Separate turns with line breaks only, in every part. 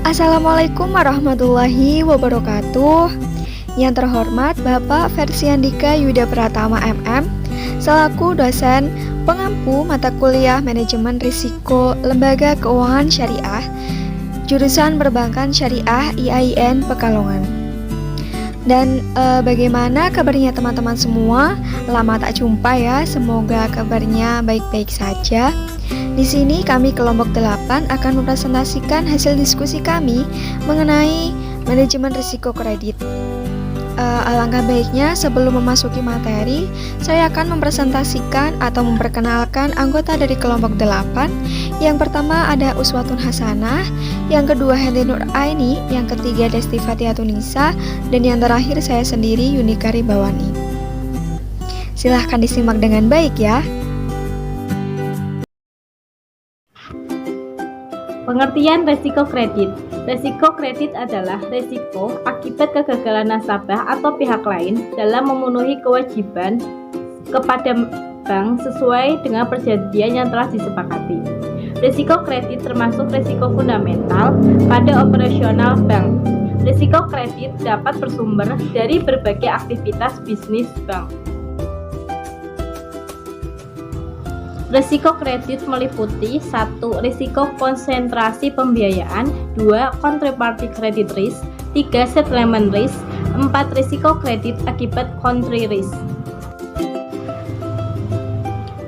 Assalamualaikum warahmatullahi wabarakatuh. Yang terhormat Bapak Fersiandika Yuda Pratama MM, selaku dosen pengampu mata kuliah Manajemen Risiko Lembaga Keuangan Syariah, jurusan Perbankan Syariah IAIN Pekalongan. Dan bagaimana kabarnya teman-teman semua? Lama tak jumpa ya, semoga kabarnya baik-baik saja. Di sini kami kelompok 8 akan mempresentasikan hasil diskusi kami mengenai manajemen risiko kredit. Alangkah baiknya sebelum memasuki materi, saya akan mempresentasikan atau memperkenalkan anggota dari kelompok 8. Yang pertama ada Uswatun Hasanah, yang kedua Hendy Nur Aini, yang ketiga Desti Fathiatunisa, dan yang terakhir saya sendiri Yunikari Bawani. Silahkan disimak dengan baik ya.
Pengertian resiko kredit. Resiko kredit adalah resiko akibat kegagalan nasabah atau pihak lain dalam memenuhi kewajiban kepada bank sesuai dengan perjanjian yang telah disepakati. Resiko kredit termasuk resiko fundamental pada operasional bank. Resiko kredit dapat bersumber dari berbagai aktivitas bisnis bank. Risiko kredit meliputi 1. Risiko konsentrasi pembiayaan, 2. Counterparty credit risk, 3. Settlement risk, 4. Risiko kredit akibat country risk.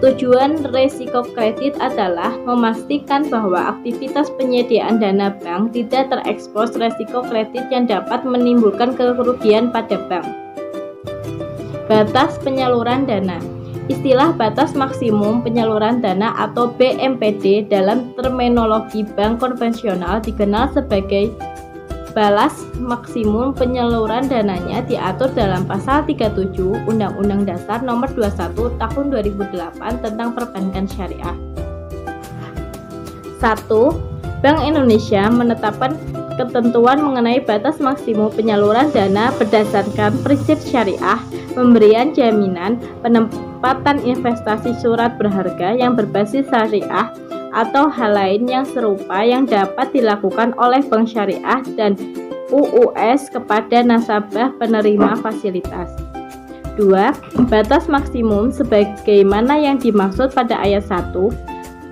Tujuan risiko kredit adalah memastikan bahwa aktivitas penyediaan dana bank tidak terekspos risiko kredit yang dapat menimbulkan kerugian pada bank. Batas penyaluran dana. Istilah batas maksimum penyaluran dana atau BMPD dalam terminologi bank konvensional dikenal sebagai balas maksimum penyaluran dananya diatur dalam pasal 37 Undang-Undang Dasar Nomor 21 Tahun 2008 tentang Perbankan Syariah. 1. Bank Indonesia menetapkan ketentuan mengenai batas maksimum penyaluran dana berdasarkan prinsip syariah, pemberian jaminan, penempatan investasi surat berharga yang berbasis syariah, atau hal lain yang serupa yang dapat dilakukan oleh bank syariah dan UUS kepada nasabah penerima fasilitas. 2. Batas maksimum sebagaimana yang dimaksud pada ayat 1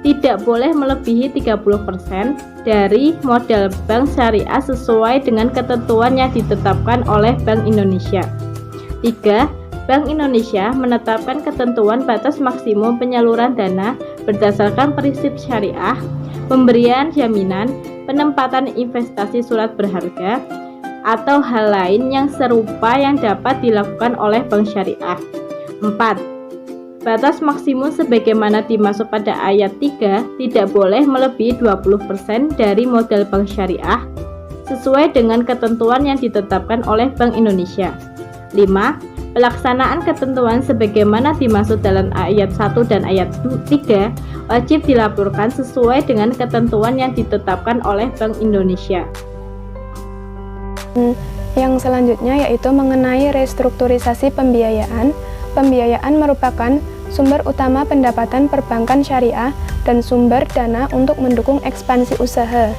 tidak boleh melebihi 30% dari modal bank syariah sesuai dengan ketentuan yang ditetapkan oleh Bank Indonesia. 3. Bank Indonesia menetapkan ketentuan batas maksimum penyaluran dana berdasarkan prinsip syariah, pemberian jaminan, penempatan investasi surat berharga, atau hal lain yang serupa yang dapat dilakukan oleh bank syariah. 4. Batas maksimum sebagaimana dimaksud pada ayat 3 tidak boleh melebihi 20% dari modal bank syariah sesuai dengan ketentuan yang ditetapkan oleh Bank Indonesia. 5. Pelaksanaan ketentuan sebagaimana dimaksud dalam ayat 1 dan ayat 3 wajib dilaporkan sesuai dengan ketentuan yang ditetapkan oleh Bank Indonesia.
Yang selanjutnya yaitu mengenai restrukturisasi pembiayaan. Pembiayaan merupakan sumber utama pendapatan perbankan syariah dan sumber dana untuk mendukung ekspansi usaha.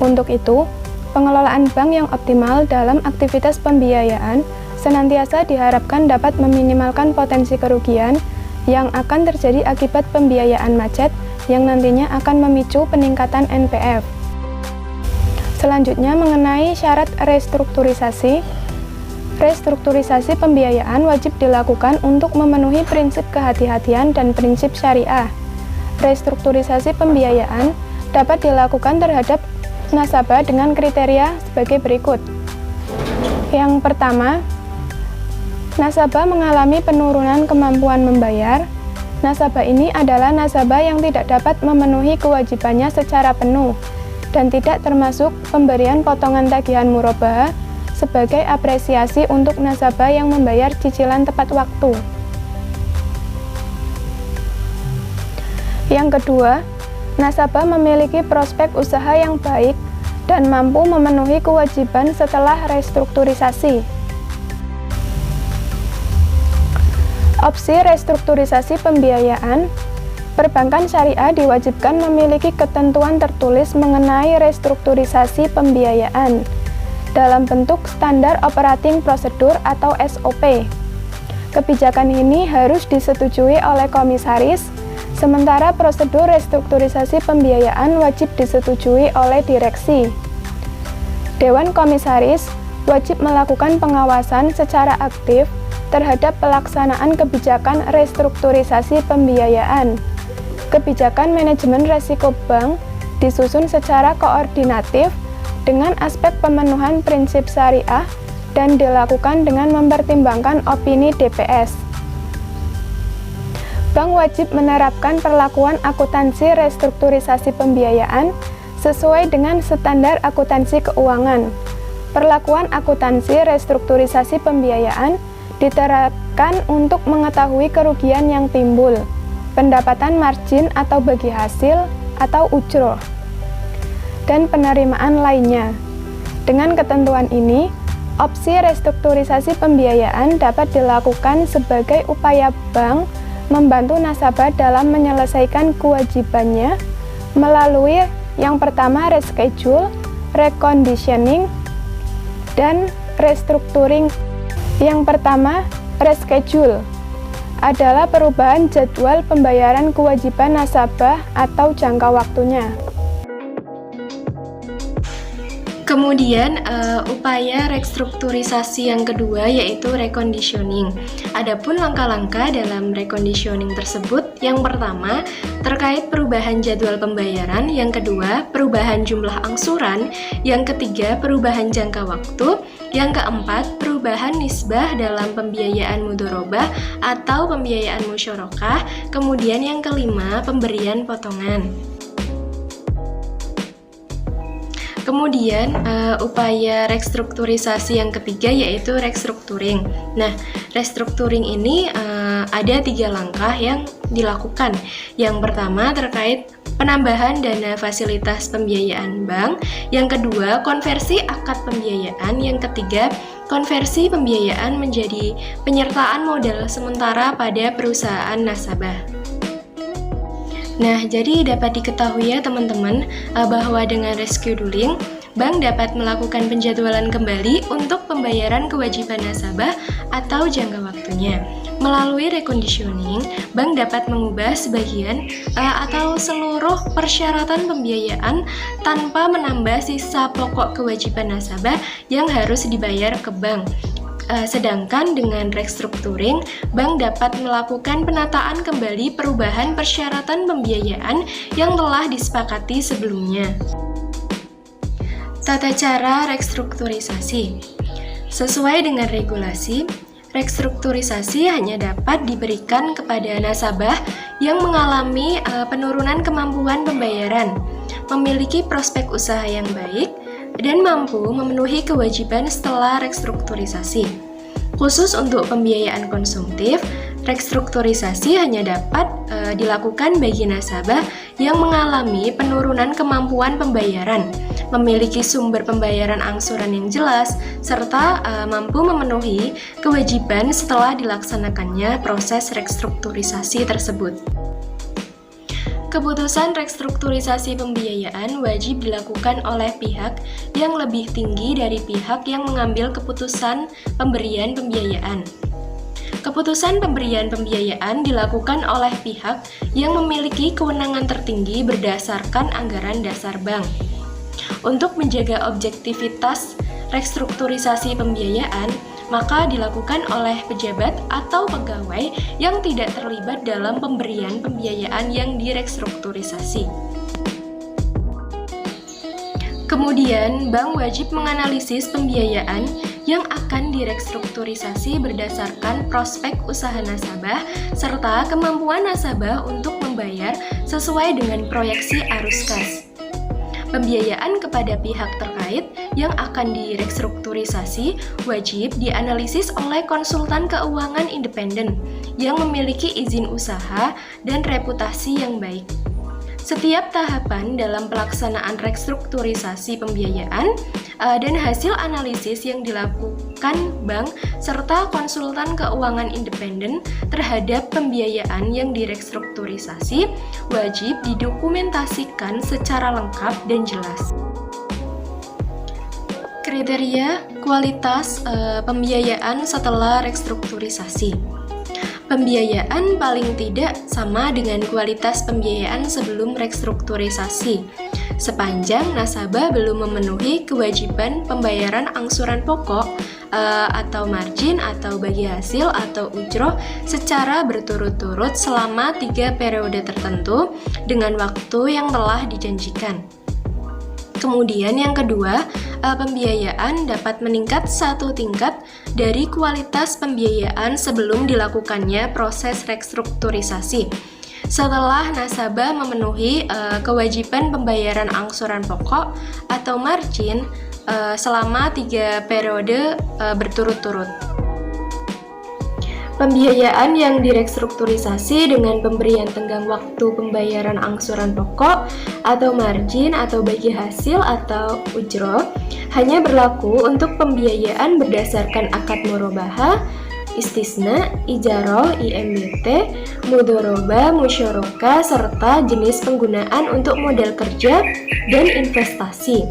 Untuk itu, pengelolaan bank yang optimal dalam aktivitas pembiayaan senantiasa diharapkan dapat meminimalkan potensi kerugian yang akan terjadi akibat pembiayaan macet yang nantinya akan memicu peningkatan NPF. Selanjutnya mengenai syarat restrukturisasi. Restrukturisasi pembiayaan wajib dilakukan untuk memenuhi prinsip kehati-hatian dan prinsip syariah. Restrukturisasi pembiayaan dapat dilakukan terhadap nasabah dengan kriteria sebagai berikut. Yang pertama, nasabah mengalami penurunan kemampuan membayar. Nasabah ini adalah nasabah yang tidak dapat memenuhi kewajibannya secara penuh dan tidak termasuk pemberian potongan tagihan murabahah sebagai apresiasi untuk nasabah yang membayar cicilan tepat waktu. Yang kedua, nasabah memiliki prospek usaha yang baik dan mampu memenuhi kewajiban setelah restrukturisasi. Opsi restrukturisasi pembiayaan Perbankan syariah diwajibkan memiliki ketentuan tertulis mengenai restrukturisasi pembiayaan dalam bentuk standar operating prosedur atau SOP. Kebijakan ini harus disetujui oleh komisaris, sementara prosedur restrukturisasi pembiayaan wajib disetujui oleh direksi. Dewan Komisaris wajib melakukan pengawasan secara aktif terhadap pelaksanaan kebijakan restrukturisasi pembiayaan. Kebijakan manajemen risiko bank disusun secara koordinatif dengan aspek pemenuhan prinsip syariah dan dilakukan dengan mempertimbangkan opini DPS. Bank wajib menerapkan perlakuan akuntansi restrukturisasi pembiayaan sesuai dengan standar akuntansi keuangan. Perlakuan akuntansi restrukturisasi pembiayaan diterapkan untuk mengetahui kerugian yang timbul, pendapatan margin atau bagi hasil atau ujroh, dan penerimaan lainnya. Dengan ketentuan ini, opsi restrukturisasi pembiayaan dapat dilakukan sebagai upaya bank membantu nasabah dalam menyelesaikan kewajibannya melalui yang pertama reschedule, reconditioning, dan restructuring. Yang pertama, reschedule adalah perubahan jadwal pembayaran kewajiban nasabah atau jangka waktunya.
Kemudian upaya restrukturisasi yang kedua yaitu reconditioning. Adapun langkah-langkah dalam reconditioning tersebut, yang pertama terkait perubahan jadwal pembayaran, yang kedua perubahan jumlah angsuran, yang ketiga perubahan jangka waktu, yang keempat perubahan nisbah dalam pembiayaan mudharabah atau pembiayaan musyarakah, kemudian yang kelima pemberian potongan. Kemudian upaya restrukturisasi yang ketiga yaitu restructuring. Nah, restructuring ini ada 3 langkah yang dilakukan. Yang pertama terkait penambahan dana fasilitas pembiayaan bank, yang kedua konversi akad pembiayaan, yang ketiga konversi pembiayaan menjadi penyertaan modal sementara pada perusahaan nasabah. Nah, jadi dapat diketahui ya teman-teman bahwa dengan rescheduling, bank dapat melakukan penjadwalan kembali untuk pembayaran kewajiban nasabah atau jangka waktunya. Melalui reconditioning, bank dapat mengubah sebagian atau seluruh persyaratan pembiayaan tanpa menambah sisa pokok kewajiban nasabah yang harus dibayar ke bank. Sedangkan dengan restructuring, bank dapat melakukan penataan kembali perubahan persyaratan pembiayaan yang telah disepakati sebelumnya. Tata cara restrukturisasi. Sesuai dengan regulasi, restrukturisasi hanya dapat diberikan kepada nasabah yang mengalami penurunan kemampuan pembayaran, memiliki prospek usaha yang baik, dan mampu memenuhi kewajiban setelah restrukturisasi. Khusus untuk pembiayaan konsumtif, restrukturisasi hanya dapat dilakukan bagi nasabah yang mengalami penurunan kemampuan pembayaran, memiliki sumber pembayaran angsuran yang jelas, serta mampu memenuhi kewajiban setelah dilaksanakannya proses restrukturisasi tersebut. Keputusan restrukturisasi pembiayaan wajib dilakukan oleh pihak yang lebih tinggi dari pihak yang mengambil keputusan pemberian pembiayaan. Keputusan pemberian pembiayaan dilakukan oleh pihak yang memiliki kewenangan tertinggi berdasarkan anggaran dasar bank. Untuk menjaga objektivitas restrukturisasi pembiayaan, maka dilakukan oleh pejabat atau pegawai yang tidak terlibat dalam pemberian pembiayaan yang direstrukturisasi. Kemudian, bank wajib menganalisis pembiayaan yang akan direstrukturisasi berdasarkan prospek usaha nasabah serta kemampuan nasabah untuk membayar sesuai dengan proyeksi arus kas. Pembiayaan kepada pihak terkait yang akan direstrukturisasi wajib dianalisis oleh konsultan keuangan independen yang memiliki izin usaha dan reputasi yang baik. Setiap tahapan dalam pelaksanaan restrukturisasi pembiayaan dan hasil analisis yang dilakukan bank serta konsultan keuangan independen terhadap pembiayaan yang direstrukturisasi wajib didokumentasikan secara lengkap dan jelas. Kriteria kualitas pembiayaan setelah restrukturisasi. Pembiayaan paling tidak sama dengan kualitas pembiayaan sebelum restrukturisasi, sepanjang nasabah belum memenuhi kewajiban pembayaran angsuran pokok atau margin atau bagi hasil atau ujroh secara berturut-turut selama 3 periode tertentu dengan waktu yang telah dijanjikan. Kemudian yang kedua, pembiayaan dapat meningkat 1 tingkat dari kualitas pembiayaan sebelum dilakukannya proses restrukturisasi. Setelah nasabah memenuhi kewajiban pembayaran angsuran pokok atau margin selama 3 periode berturut-turut. Pembiayaan yang direstrukturisasi dengan pemberian tenggang waktu pembayaran angsuran pokok atau margin atau bagi hasil atau ujroh hanya berlaku untuk pembiayaan berdasarkan akad murabahah, istisna, ijaroh, IMBT, mudhorobah, musyarakah, serta jenis penggunaan untuk modal kerja dan investasi.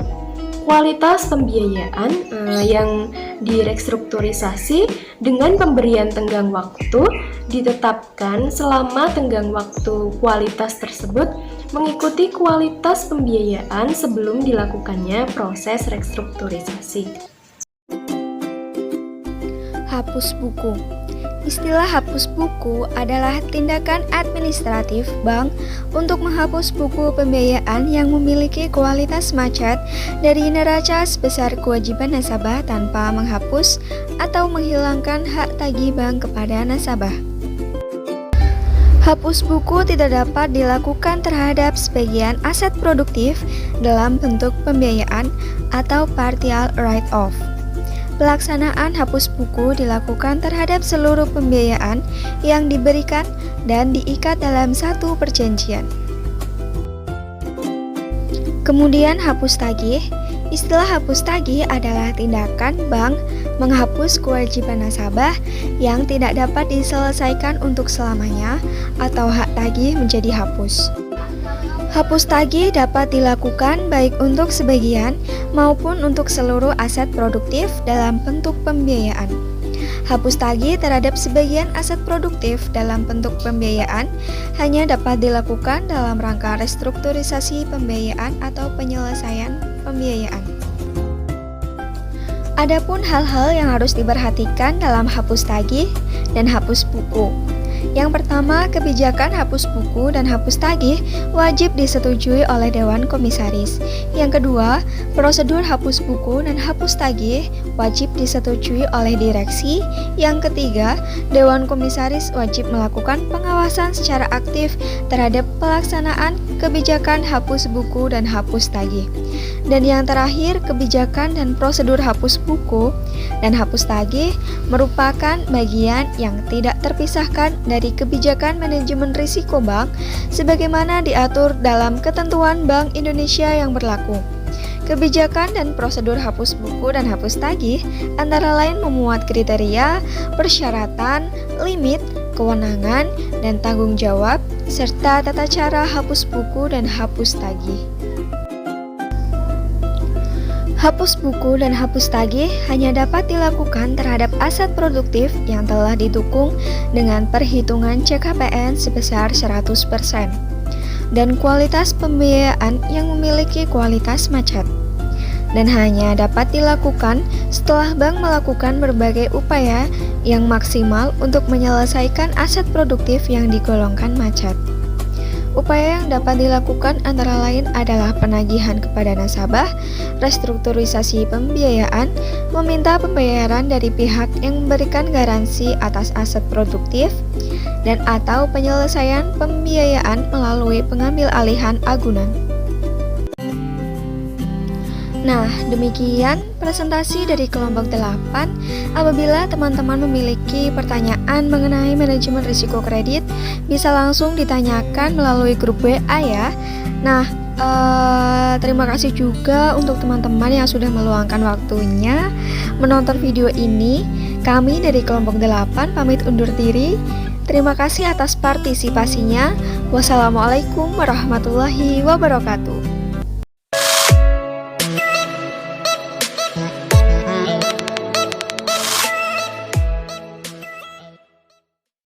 Kualitas pembiayaan yang direstrukturisasi dengan pemberian tenggang waktu ditetapkan selama tenggang waktu kualitas tersebut mengikuti kualitas pembiayaan sebelum dilakukannya proses restrukturisasi.
Hapus buku. Istilah hapus buku adalah tindakan administratif bank untuk menghapus buku pembiayaan yang memiliki kualitas macet dari neraca sebesar kewajiban nasabah tanpa menghapus atau menghilangkan hak tagih bank kepada nasabah. Hapus buku tidak dapat dilakukan terhadap sebagian aset produktif dalam bentuk pembiayaan atau partial write-off. Pelaksanaan hapus buku dilakukan terhadap seluruh pembiayaan yang diberikan dan diikat dalam satu perjanjian. Kemudian hapus tagih. Istilah hapus tagih adalah tindakan bank menghapus kewajiban nasabah yang tidak dapat diselesaikan untuk selamanya atau hak tagih menjadi hapus. Hapus tagih dapat dilakukan baik untuk sebagian maupun untuk seluruh aset produktif dalam bentuk pembiayaan. Hapus tagih terhadap sebagian aset produktif dalam bentuk pembiayaan hanya dapat dilakukan dalam rangka restrukturisasi pembiayaan atau penyelesaian pembiayaan. Adapun hal-hal yang harus diperhatikan dalam hapus tagih dan hapus buku. Yang pertama, kebijakan hapus buku dan hapus tagih wajib disetujui oleh Dewan Komisaris. Yang kedua, prosedur hapus buku dan hapus tagih wajib disetujui oleh direksi. Yang ketiga, Dewan Komisaris wajib melakukan pengawasan secara aktif terhadap pelaksanaan kebijakan hapus buku dan hapus tagih. Dan yang terakhir, kebijakan dan prosedur hapus buku dan hapus tagih merupakan bagian yang tidak terpisahkan dari kebijakan manajemen risiko bank sebagaimana diatur dalam ketentuan Bank Indonesia yang berlaku. Kebijakan dan prosedur hapus buku dan hapus tagih antara lain memuat kriteria, persyaratan, limit, kewenangan, dan tanggung jawab, serta tata cara hapus buku dan hapus tagih. Hapus buku dan hapus tagih hanya dapat dilakukan terhadap aset produktif yang telah didukung dengan perhitungan CKPN sebesar 100% dan kualitas pembiayaan yang memiliki kualitas macet, dan hanya dapat dilakukan setelah bank melakukan berbagai upaya yang maksimal untuk menyelesaikan aset produktif yang digolongkan macet. Upaya yang dapat dilakukan antara lain adalah penagihan kepada nasabah, restrukturisasi pembiayaan, meminta pembayaran dari pihak yang memberikan garansi atas aset produktif, dan atau penyelesaian pembiayaan melalui pengambil alihan agunan. Nah, demikian presentasi dari kelompok 8. Apabila teman-teman memiliki pertanyaan mengenai manajemen risiko kredit, bisa langsung ditanyakan melalui grup WA ya. Nah, terima kasih juga untuk teman-teman yang sudah meluangkan waktunya menonton video ini. Kami dari kelompok 8 pamit undur diri. Terima kasih atas partisipasinya. Wassalamualaikum warahmatullahi wabarakatuh.